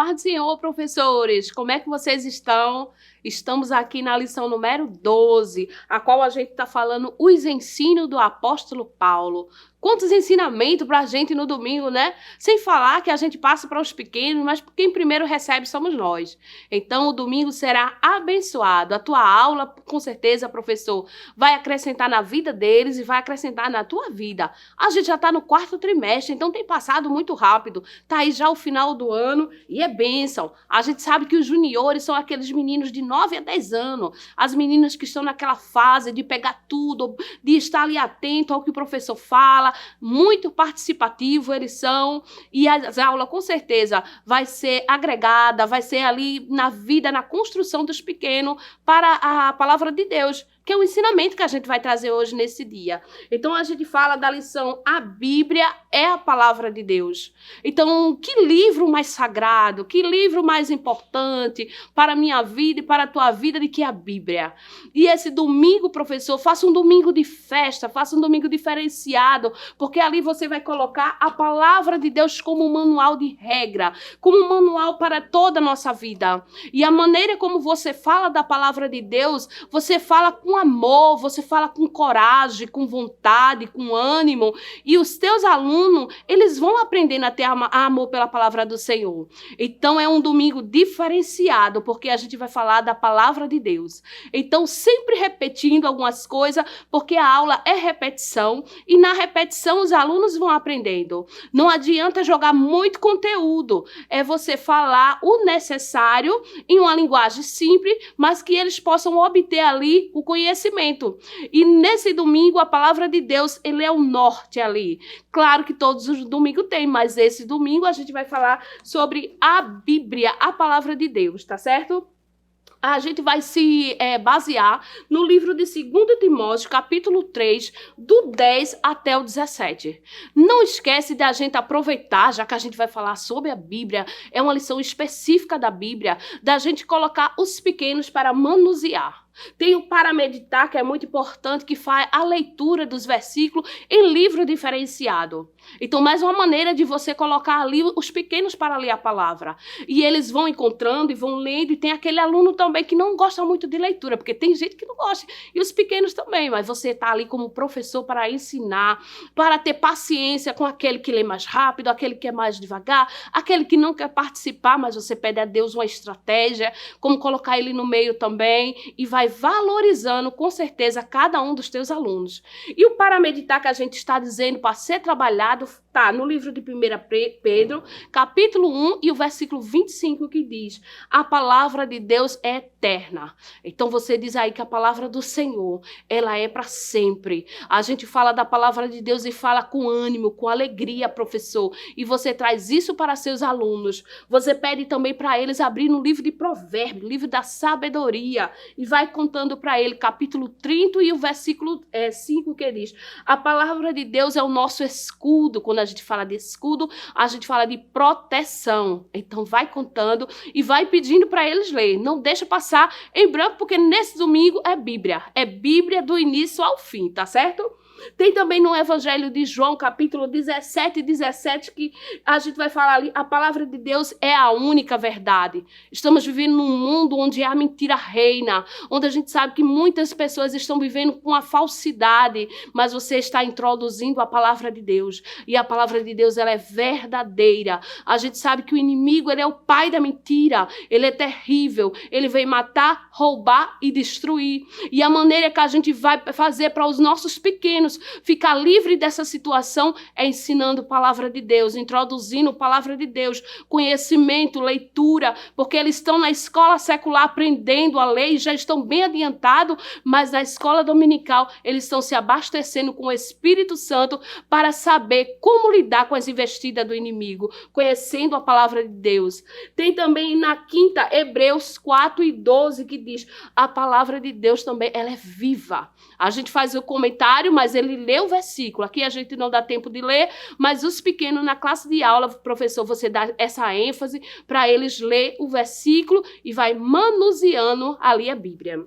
Paz do Senhor, professores! Como é que vocês estão? Estamos aqui na lição número 12, a qual a gente está falando os ensinos do apóstolo Paulo. Quantos ensinamentos para a gente no domingo, né? Sem falar que a gente passa para os pequenos, mas quem primeiro recebe somos nós. Então, o domingo será abençoado. A tua aula, com certeza, professor, vai acrescentar na vida deles e vai acrescentar na tua vida. A gente já está no 4º trimestre, então tem passado muito rápido. Está aí já o final do ano e é bênção. A gente sabe que os juniores são aqueles meninos de 9 a 10 anos. As meninas que estão naquela fase de pegar tudo, de estar ali atento ao que o professor fala, muito participativo eles são, e as aulas com certeza vai ser agregada, vai ser ali na vida, na construção dos pequenos para a palavra de Deus, que é o ensinamento que a gente vai trazer hoje nesse dia. Então a gente fala da lição A Bíblia é a palavra de Deus. Então que livro mais sagrado, que livro mais importante para a minha vida e para a tua vida do que a Bíblia. E esse domingo, professor, faça um domingo de festa, faça um domingo diferenciado, porque ali você vai colocar a palavra de Deus como um manual de regra, como um manual para toda a nossa vida. E a maneira como você fala da palavra de Deus, você fala com amor, você fala com coragem, com vontade, com ânimo, e os teus alunos, eles vão aprendendo a ter amor pela palavra do Senhor. Então é um domingo diferenciado, porque a gente vai falar da palavra de Deus. Então sempre repetindo algumas coisas, porque a aula é repetição, e na repetição os alunos vão aprendendo. Não adianta jogar muito conteúdo, é você falar o necessário em uma linguagem simples, mas que eles possam obter ali o conhecimento. E nesse domingo a palavra de Deus, ele é o norte ali. Claro que todos os domingos tem, mas esse domingo a gente vai falar sobre a Bíblia, a palavra de Deus, tá certo? A gente vai se basear no livro de 2 Timóteo, capítulo 3, do 10 até o 17. Não esquece de a gente aproveitar, já que a gente vai falar sobre a Bíblia, é uma lição específica da Bíblia, da gente colocar os pequenos para manusear. Tem o para meditar, que é muito importante, que faz a leitura dos versículos em livro diferenciado. Então, mais uma maneira de você colocar ali os pequenos para ler a palavra. E eles vão encontrando e vão lendo, e tem aquele aluno também que não gosta muito de leitura, porque tem gente que não gosta, e os pequenos também, mas você está ali como professor para ensinar, para ter paciência com aquele que lê mais rápido, aquele que é mais devagar, aquele que não quer participar, mas você pede a Deus uma estratégia, como colocar ele no meio também, e vai valorizando com certeza cada um dos teus alunos. E o para meditar que a gente está dizendo para ser trabalhado está no livro de 1 Pedro, capítulo 1 e o versículo 25, que diz: a palavra de Deus é eterna. Então você diz aí que a palavra do Senhor, ela é para sempre. A gente fala da palavra de Deus e fala com ânimo, com alegria, professor, e você traz isso para seus alunos. Você pede também para eles abrir no livro de Provérbios, livro da sabedoria, e vai contando para ele capítulo 30 e o versículo 5, que diz: a palavra de Deus é o nosso escudo. Quando a gente fala de escudo, a gente fala de proteção. Então vai contando e vai pedindo para eles ler. Não deixa passar em branco, porque nesse domingo é Bíblia do início ao fim, tá certo? Tem também no Evangelho de João, capítulo 17 e 17, que a gente vai falar ali, a palavra de Deus é a única verdade. Estamos vivendo num mundo onde a mentira reina, onde a gente sabe que muitas pessoas estão vivendo com a falsidade, mas você está introduzindo a palavra de Deus, e a palavra de Deus, ela é verdadeira. A gente sabe que o inimigo, ele é o pai da mentira, ele é terrível, ele vem matar, roubar e destruir. E a maneira que a gente vai fazer para os nossos pequenos ficar livre dessa situação é ensinando a palavra de Deus, introduzindo a palavra de Deus, conhecimento, leitura, porque eles estão na escola secular aprendendo a ler e já estão bem adiantados, mas na escola dominical eles estão se abastecendo com o Espírito Santo para saber como lidar com as investidas do inimigo, conhecendo a palavra de Deus. Tem também na quinta, Hebreus 4 e 12, que diz: a palavra de Deus também, ela é viva. A gente faz o comentário, mas ele lê o versículo. Aqui a gente não dá tempo de ler, mas os pequenos na classe de aula, professor, você dá essa ênfase para eles ler o versículo e vai manuseando ali a Bíblia.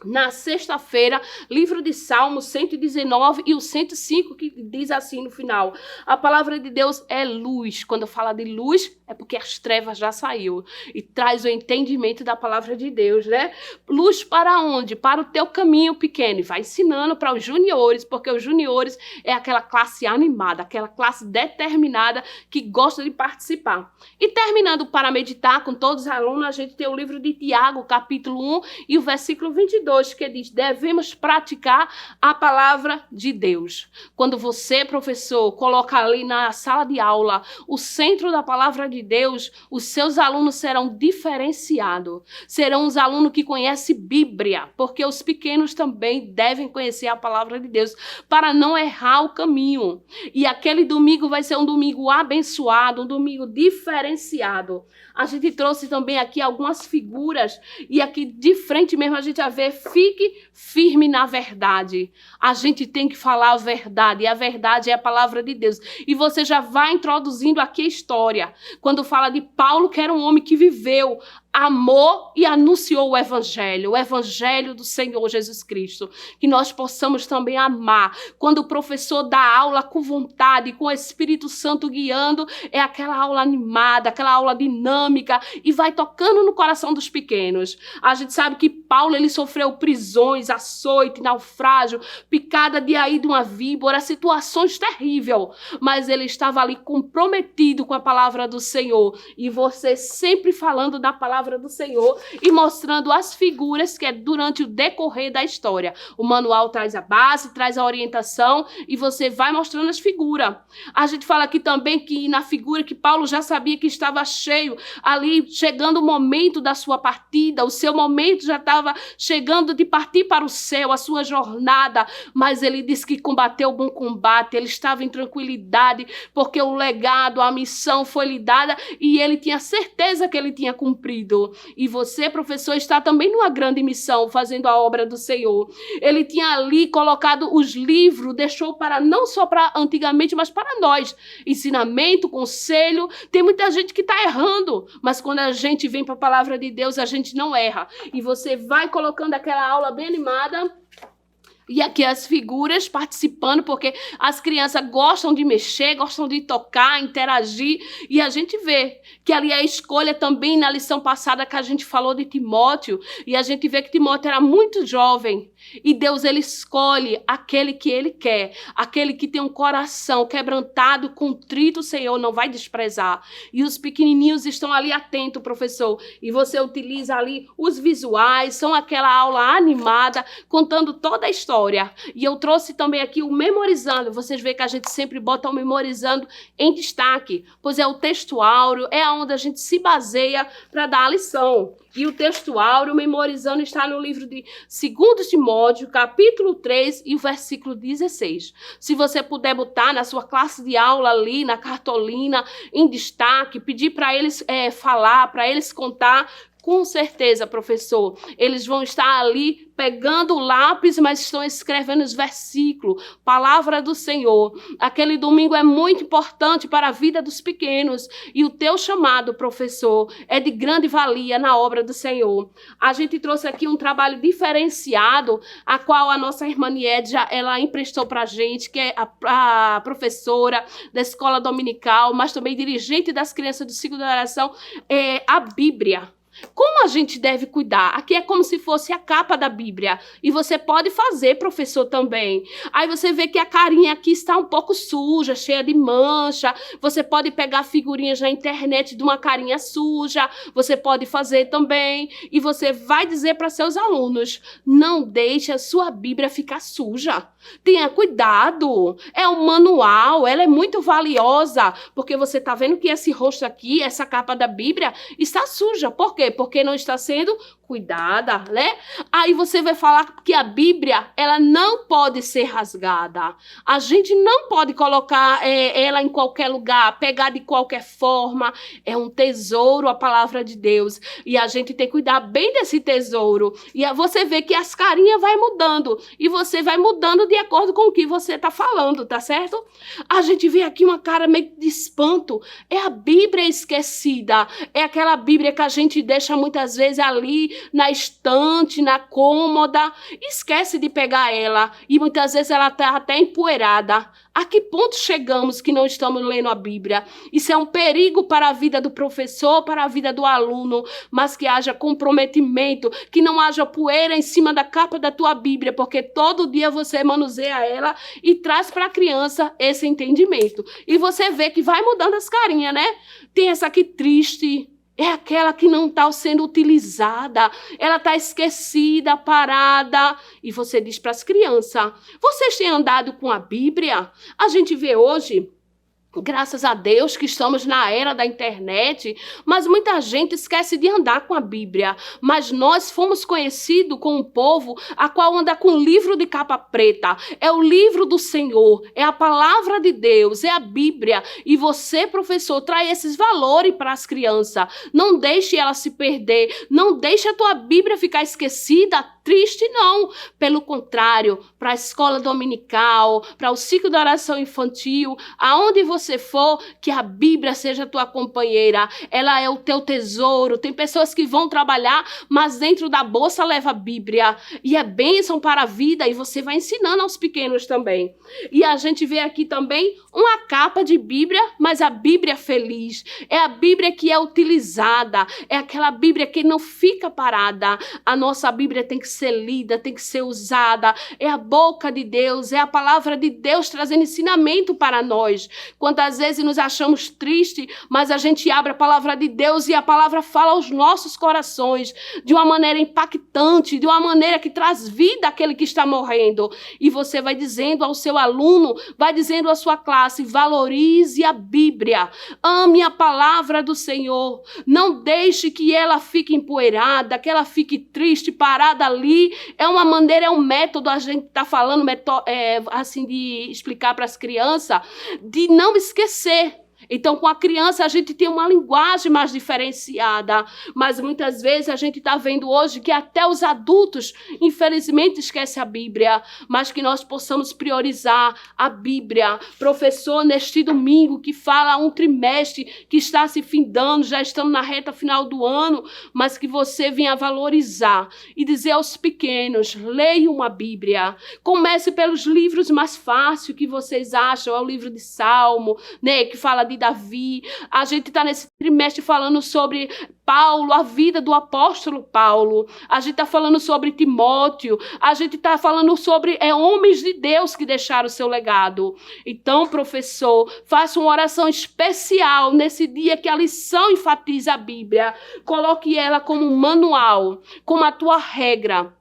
Na sexta-feira, livro de Salmos 119 e o 105, que diz assim no final: a palavra de Deus é luz. Quando fala de luz, É porque as trevas já saiu e traz o entendimento da palavra de Deus, né? Luz para onde? Para o teu caminho pequeno. E vai ensinando para os juniores, porque os juniores é aquela classe animada, aquela classe determinada que gosta de participar. E terminando para meditar com todos os alunos, a gente tem o livro de Tiago, capítulo 1 e o versículo 22, que diz: devemos praticar a palavra de Deus. Quando você, professor, coloca ali na sala de aula o centro da palavra de Deus, os seus alunos serão diferenciados. Serão os alunos que conhecem Bíblia, porque os pequenos também devem conhecer a palavra de Deus para não errar o caminho. E aquele domingo vai ser um domingo abençoado, um domingo diferenciado. A gente trouxe também aqui algumas figuras e aqui de frente mesmo a gente vai ver: fique firme na verdade. A gente tem que falar a verdade e a verdade é a palavra de Deus. E você já vai introduzindo aqui a história. Quando fala de Paulo, que era um homem que viveu, amou e anunciou o evangelho do Senhor Jesus Cristo. Que nós possamos também amar. Quando o professor dá aula com vontade, com o Espírito Santo guiando, é aquela aula animada, aquela aula dinâmica e vai tocando no coração dos pequenos. A gente sabe que Paulo, ele sofreu prisões, açoite, naufrágio, picada de uma víbora, situações terríveis, mas ele estava ali comprometido com a palavra do Senhor. E você sempre falando da palavra do Senhor e mostrando as figuras que é durante o decorrer da história. O manual traz a base, traz a orientação e você vai mostrando as figuras. A gente fala aqui também que na figura que Paulo já sabia que estava cheio, ali chegando o momento da sua partida, o seu momento já estava chegando de partir para o céu, a sua jornada, mas ele disse que combateu o bom combate, ele estava em tranquilidade, porque o legado, a missão foi lhe dada e ele tinha certeza que ele tinha cumprido. E você, professor, está também numa grande missão, fazendo a obra do Senhor. Ele tinha ali colocado os livros, deixou para não só para antigamente, mas para nós. Ensinamento, conselho. Tem muita gente que está errando, mas quando a gente vem para a palavra de Deus, a gente não erra. E você vai colocando aquela aula bem animada. E aqui as figuras participando, porque as crianças gostam de mexer, gostam de tocar, interagir. E a gente vê que ali a escolha também, na lição passada que a gente falou de Timóteo, e a gente vê que Timóteo era muito jovem. E Deus, ele escolhe aquele que ele quer, aquele que tem um coração quebrantado, contrito, o Senhor não vai desprezar. E os pequenininhos estão ali atentos, professor. E você utiliza ali os visuais, são aquela aula animada, contando toda a história. E eu trouxe também aqui o memorizando. Vocês veem que a gente sempre bota o memorizando em destaque, pois é o texto áureo, é onde a gente se baseia para dar a lição. E o texto áureo, memorizando, está no livro de 2 Timóteo, capítulo 3 e o versículo 16. Se você puder botar na sua classe de aula ali, na cartolina, em destaque, pedir para eles falar, para eles contar, com certeza, professor, eles vão estar ali pegando o lápis, mas estão escrevendo os versículos, palavra do Senhor. Aquele domingo é muito importante para a vida dos pequenos e o teu chamado, professor, é de grande valia na obra do Senhor. A gente trouxe aqui um trabalho diferenciado, a qual a nossa irmã Niedja, ela emprestou para a gente, que é a professora da escola dominical, mas também dirigente das crianças do ciclo de oração, a Bíblia. Como a gente deve cuidar? Aqui é como se fosse a capa da Bíblia. E você pode fazer, professor, também. Aí você vê que a carinha aqui está um pouco suja, cheia de mancha. Você pode pegar figurinhas na internet de uma carinha suja. Você pode fazer também. E você vai dizer para seus alunos: não deixe a sua Bíblia ficar suja. Tenha cuidado. É um manual, ela é muito valiosa. Porque você está vendo que esse rosto aqui, essa capa da Bíblia, está suja. Por quê? Porque não está sendo cuidada, né? Aí você vai falar que a Bíblia, ela não pode ser rasgada. A gente não pode colocar ela em qualquer lugar, pegar de qualquer forma. É um tesouro, a palavra de Deus. E a gente tem que cuidar bem desse tesouro. E você vê que as carinhas vai mudando. E você vai mudando de acordo com o que você está falando, tá certo? A gente vê aqui uma cara meio de espanto. É a Bíblia esquecida. É aquela Bíblia que a gente deixa muitas vezes ali na estante, na cômoda, esquece de pegar ela e muitas vezes ela está até empoeirada. A que ponto chegamos que não estamos lendo a Bíblia? Isso é um perigo para a vida do professor, para a vida do aluno, mas que haja comprometimento, que não haja poeira em cima da capa da tua Bíblia, porque todo dia você manuseia ela e traz para a criança esse entendimento. E você vê que vai mudando as carinhas, né? Tem essa aqui triste, é aquela que não está sendo utilizada, ela está esquecida, parada. E você diz para as crianças, vocês têm andado com a Bíblia? A gente vê hoje, graças a Deus que estamos na era da internet, mas muita gente esquece de andar com a Bíblia. Mas nós fomos conhecidos como um povo a qual anda com o livro de capa preta. É o livro do Senhor, é a palavra de Deus, é a Bíblia. E você, professor, traz esses valores para as crianças. Não deixe ela se perder, não deixe a tua Bíblia ficar esquecida, triste, não. Pelo contrário, para a escola dominical, para o ciclo de oração infantil, aonde você for, que a Bíblia seja a tua companheira. Ela é o teu tesouro. Tem pessoas que vão trabalhar, mas dentro da bolsa leva a Bíblia. E é bênção para a vida, e você vai ensinando aos pequenos também. E a gente vê aqui também uma capa de Bíblia, mas a Bíblia feliz. É a Bíblia que é utilizada. É aquela Bíblia que não fica parada. A nossa Bíblia tem que ser lida, tem que ser usada. É a boca de Deus, é a palavra de Deus trazendo ensinamento para nós. Quantas vezes nos achamos tristes, mas a gente abre a palavra de Deus e a palavra fala aos nossos corações de uma maneira impactante, de uma maneira que traz vida àquele que está morrendo. E você vai dizendo ao seu aluno, vai dizendo à sua classe, valorize a Bíblia, ame a palavra do Senhor, não deixe que ela fique empoeirada, que ela fique triste, parada ali. É uma maneira, é um método, a gente está falando assim de explicar para as crianças, de não esquecer. Então, com a criança, a gente tem uma linguagem mais diferenciada, mas muitas vezes a gente está vendo hoje que até os adultos, infelizmente, esquecem a Bíblia, mas que nós possamos priorizar a Bíblia. Professor, neste domingo, que fala um trimestre que está se findando, já estamos na reta final do ano, mas que você venha valorizar e dizer aos pequenos, leiam a Bíblia. Comece pelos livros mais fáceis que vocês acham, é o livro de Salmo, né, que fala de Davi. A gente está nesse trimestre falando sobre Paulo, a vida do apóstolo Paulo. A gente está falando sobre Timóteo. A gente está falando sobre homens de Deus que deixaram o seu legado. Então, professor, faça uma oração especial nesse dia que a lição enfatiza a Bíblia. Coloque ela como um manual, como a tua regra.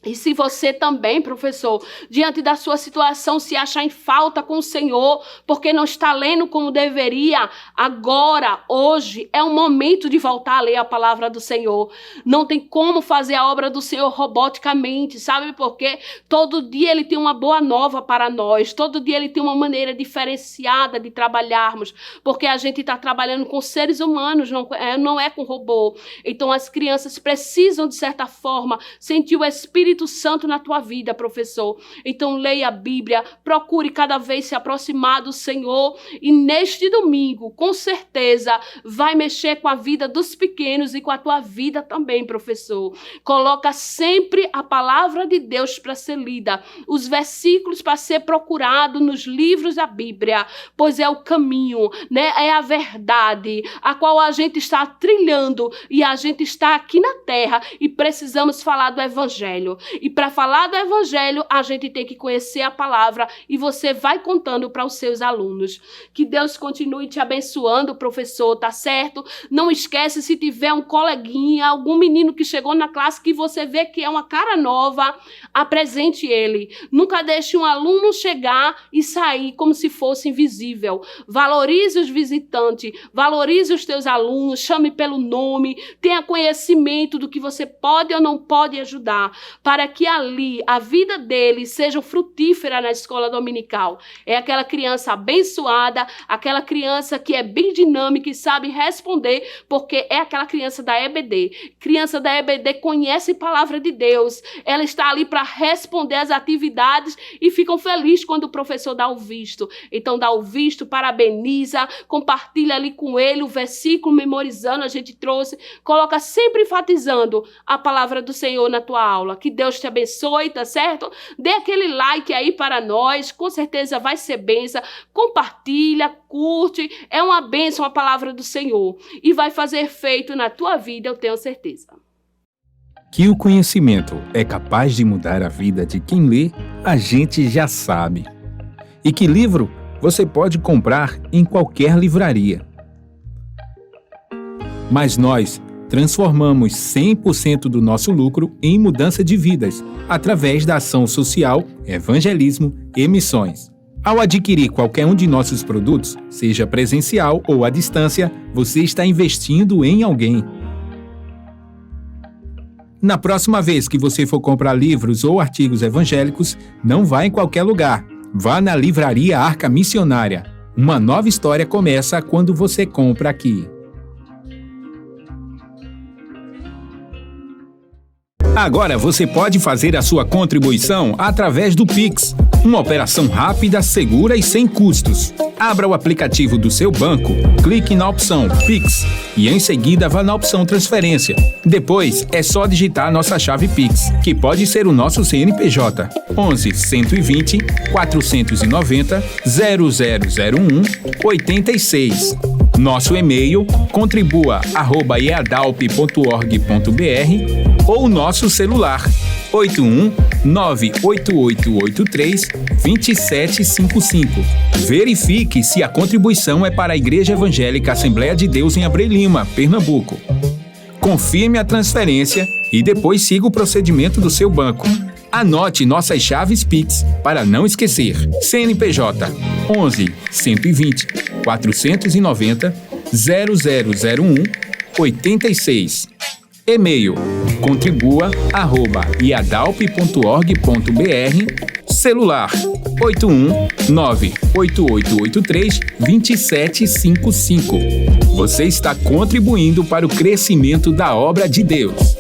E se você também, professor, diante da sua situação, se achar em falta com o Senhor, porque não está lendo como deveria, agora, hoje, é o momento de voltar a ler a palavra do Senhor. Não tem como fazer a obra do Senhor roboticamente, sabe por quê? Todo dia Ele tem uma boa nova para nós, todo dia Ele tem uma maneira diferenciada de trabalharmos, porque a gente está trabalhando com seres humanos, não é com robô. Então, as crianças precisam, de certa forma, sentir o Espírito Santo na tua vida, professor. Então leia a Bíblia, procure cada vez se aproximar do Senhor e neste domingo, com certeza, vai mexer com a vida dos pequenos e com a tua vida também, professor. Coloca sempre a palavra de Deus para ser lida, os versículos para ser procurado nos livros da Bíblia, pois é o caminho, né? É a verdade, a qual a gente está trilhando e a gente está aqui na terra e precisamos falar do Evangelho. E para falar do Evangelho, a gente tem que conhecer a palavra e você vai contando para os seus alunos. Que Deus continue te abençoando, professor, tá certo? Não esquece, se tiver um coleguinha, algum menino que chegou na classe que você vê que é uma cara nova, apresente ele. Nunca deixe um aluno chegar e sair como se fosse invisível. Valorize os visitantes, valorize os teus alunos, chame pelo nome, tenha conhecimento do que você pode ou não pode ajudar, para que ali a vida dele seja frutífera na escola dominical. É aquela criança abençoada, aquela criança que é bem dinâmica e sabe responder, porque é aquela criança da EBD. Criança da EBD conhece a palavra de Deus, ela está ali para responder às atividades e ficam felizes quando o professor dá o visto. Então dá o visto, parabeniza, compartilha ali com ele o versículo, memorizando, a gente trouxe, coloca sempre enfatizando a palavra do Senhor na tua aula. Que Deus te abençoe, tá certo? Dê aquele like aí para nós, com certeza vai ser bênção. Compartilha, curte, é uma bênção a palavra do Senhor e vai fazer efeito na tua vida, eu tenho certeza. Que o conhecimento é capaz de mudar a vida de quem lê, a gente já sabe. E que livro você pode comprar em qualquer livraria. Mas nós transformamos 100% do nosso lucro em mudança de vidas, através da ação social, evangelismo e missões. Ao adquirir qualquer um de nossos produtos, seja presencial ou à distância, você está investindo em alguém. Na próxima vez que você for comprar livros ou artigos evangélicos, não vá em qualquer lugar. Vá na Livraria Arca Missionária. Uma nova história começa quando você compra aqui. Agora você pode fazer a sua contribuição através do Pix. Uma operação rápida, segura e sem custos. Abra o aplicativo do seu banco, clique na opção Pix e em seguida vá na opção Transferência. Depois é só digitar nossa chave Pix, que pode ser o nosso CNPJ 11 120 490 0001 86. Nosso e-mail contribua@eadalp.org.br ou nosso celular 81988832755. Verifique se a contribuição é para a Igreja Evangélica Assembleia de Deus em Abreu Lima, Pernambuco. Confirme a transferência e depois siga o procedimento do seu banco. Anote nossas chaves Pix para não esquecer. CNPJ 11 120 490 0001 86. E-mail contribua@iadalp.org.br. Celular 81988832755. Você está contribuindo para o crescimento da obra de Deus.